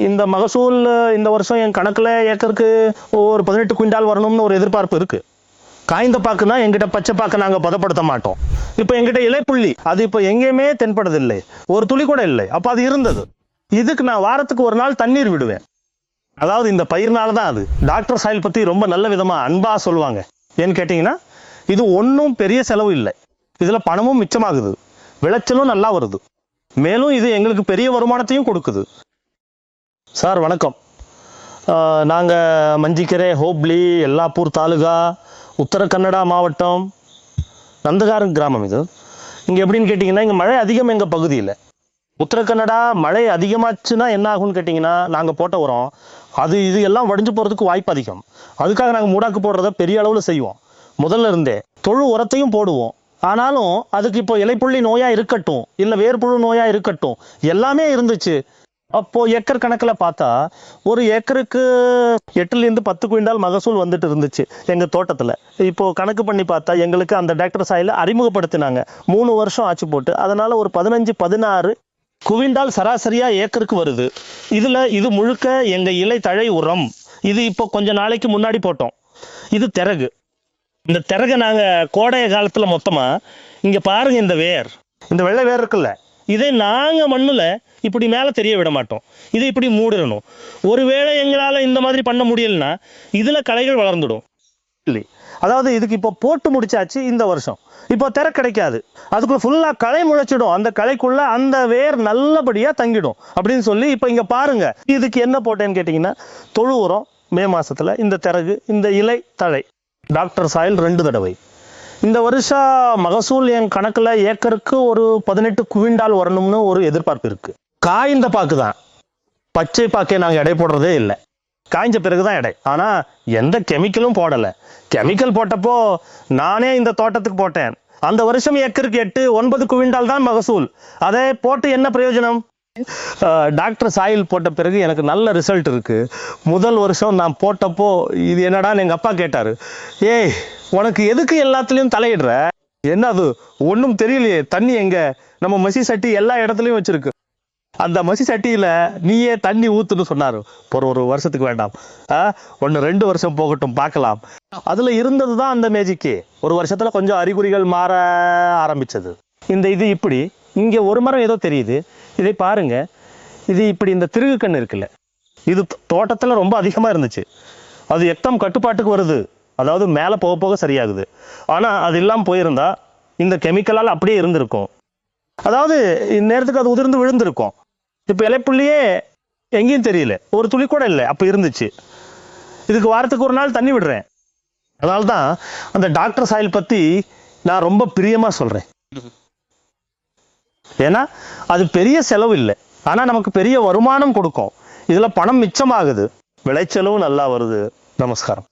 இந்த மகசூல் இந்த வருஷம் என் கணக்கில் ஏக்கருக்கு ஒரு 18 குவிண்டால் வரணும்னு ஒரு எதிர்பார்ப்பு இருக்கு. காய்ந்த பாக்குனா எங்கிட்ட பச்சை பாக்கு நாங்கள் பதப்படுத்த மாட்டோம். இப்போ எங்கிட்ட இலைப்புள்ளி அது இப்போ எங்கேயுமே தென்படுதில்லை, ஒரு துளி கூட இல்லை. அப்போ அது இருந்தது. இதுக்கு நான் வாரத்துக்கு ஒரு நாள் தண்ணீர் விடுவேன். அதாவது இந்த பயிர்னால தான் அது. டாக்டர் சாயில் பற்றி ரொம்ப நல்ல விதமாக அன்பா சொல்லுவாங்க. ஏன்னு கேட்டிங்கன்னா இது ஒன்றும் பெரிய செலவு இல்லை, இதில் பணமும் மிச்சமாகுது, விளைச்சலும் நல்லா வருது, மேலும் இது எங்களுக்கு பெரிய வருமானத்தையும் கொடுக்குது. சார் வணக்கம். நாங்கள் மஞ்சிக்கரை, ஹோப்ளி, எல்லாப்பூர் தாலுகா, உத்தர கன்னடா மாவட்டம், நந்தகாரம் கிராமம். இது இங்கே எப்படின்னு கேட்டிங்கன்னா இங்கே மழை அதிகம் எங்கள் பகுதியில். உத்தர கன்னடா மழை அதிகமாச்சுன்னா என்ன ஆகும்னு கேட்டிங்கன்னா நாங்கள் போட்ட உரம் அது இது எல்லாம் வடிஞ்சு போகிறதுக்கு வாய்ப்பு அதிகம். அதுக்காக நாங்கள் மூடாக்கு போடுறத பெரிய அளவில் செய்வோம். முதல்ல இருந்தே தொழு உரத்தையும் போடுவோம். ஆனாலும் அதுக்கு இப்போ இலைப்புள்ளி நோயாக இருக்கட்டும், இல்லை வேர்ப்புழு நோயாக இருக்கட்டும், எல்லாமே இருந்துச்சு. அப்போ ஏக்கர் கணக்கில் பார்த்தா ஒரு ஏக்கருக்கு 8லேருந்து 10 குவிண்டால் மகசூல் வந்துட்டு இருந்துச்சு எங்கள் தோட்டத்தில். இப்போ கணக்கு பண்ணி பார்த்தா எங்களுக்கு அந்த டாக்டர் சாயில் அறிமுகப்படுத்தினாங்க. 3 வருஷம் ஆச்சு போட்டு. அதனால ஒரு 15-16 குவிண்டால் சராசரியாக ஏக்கருக்கு வருது. இதில் இது முழுக்க எங்கள் இலை தழை உரம். இது இப்போ கொஞ்ச நாளைக்கு முன்னாடி போட்டோம். இது திறகு. இந்த திறகை நாங்கள் கோடை காலத்தில் மொத்தமாக இங்கே பாருங்க, இந்த வேர், இந்த வெள்ளை வேர் இருக்குல்ல, இதை நாங்கள் மண்ணில் இப்படி மேலே தெரிய விட மாட்டோம். இதை இப்படி மூடிடணும். ஒருவேளை எங்களால் இந்த மாதிரி பண்ண முடியலன்னா இதில் களைகள் வளர்ந்துடும். இல்லை, அதாவது இதுக்கு இப்போ போட்டு முடிச்சாச்சு. இந்த வருஷம் இப்போ திற கிடைக்காது, அதுக்குள்ள ஃபுல்லாக களை முளைச்சிடும். அந்த களைக்குள்ள அந்த வேர் நல்லபடியாக தங்கிடும் அப்படின்னு சொல்லி இப்போ இங்கே பாருங்க. இதுக்கு என்ன போட்டேன்னு கேட்டிங்கன்னா தொழு உரம் மே மாதத்தில், இந்த திறகு, இந்த இலை தழை, டாக்டர் சாயில் 2 தடவை. இந்த வருஷம் மகசூல் என் கணக்கில் ஏக்கருக்கு ஒரு 18 குவிண்டால் வரணும்னு ஒரு எதிர்பார்ப்பு இருக்குது. காய்ந்த பாக்கு தான், பச்சை பாக்கே நாங்கள் எடை போடுறதே இல்லை. காய்ஞ்ச பிறகு தான் எடை. ஆனால் எந்த கெமிக்கலும் போடலை. கெமிக்கல் போட்டப்போ நானே இந்த தோட்டத்துக்கு போட்டேன். அந்த வருஷம் ஏக்கருக்கு 8-9 குவிண்டால் தான் மகசூல். அதை போட்டு என்ன பிரயோஜனம்? டாக்டர் சாயில் போட்ட பிறகு எனக்கு நல்ல ரிசல்ட் இருக்கு. முதல் வருஷம் நான் போட்டப்போ இது என்னடான்னு எங்கள் அப்பா கேட்டார். ஏய், உனக்கு எதுக்கு எல்லாத்துலேயும் தலையிடுற? என்ன அது ஒன்றும் தெரியலையே, தண்ணி எங்க? நம்ம மசி சட்டி எல்லா இடத்துலையும் வச்சிருக்கு. அந்த மசி சட்டியில் நீயே தண்ணி ஊற்றுன்னு சொன்னார். ஒரு வருஷத்துக்கு வேண்டாம், 1-2 வருஷம் போகட்டும், பார்க்கலாம். அதில் இருந்தது தான் அந்த மேஜிக்கு. ஒரு வருஷத்தில் கொஞ்சம் அறிகுறிகள் மாற ஆரம்பித்தது. இது இப்படி இங்கே ஒரு மரம் ஏதோ தெரியுது, இதை பாருங்க. இது இப்படி இந்த திருகு கண் இருக்குல்ல, இது தோட்டத்தில் ரொம்ப அதிகமாக இருந்துச்சு. அது எக்தம் கட்டுப்பாட்டுக்கு வருது, அதாவது மேலே போக போக சரியாகுது. ஆனால் அது இல்லாமல் போயிருந்தா இந்த கெமிக்கலால் அப்படியே இருந்திருக்கும். அதாவது இந்நேரத்துக்கு அது உதிர்ந்து விழுந்திருக்கும். இப்போ இலைப்புள்ளியே எங்கேயும் தெரியல, ஒரு துளி கூட இல்லை. அப்போ இருந்துச்சு. இதுக்கு வாரத்துக்கு ஒரு நாள் தண்ணி விடுறேன். அதனால தான் அந்த டாக்டர் சாயில் பற்றி நான் ரொம்ப பிரியமாக சொல்கிறேன். ஏன்னா அது பெரிய செலவு இல்லை, ஆனால் நமக்கு பெரிய வருமானம் கொடுக்கும். இதில் பணம் மிச்சமாகுது, விளைச்சலும் நல்லா வருது. நமஸ்காரம்.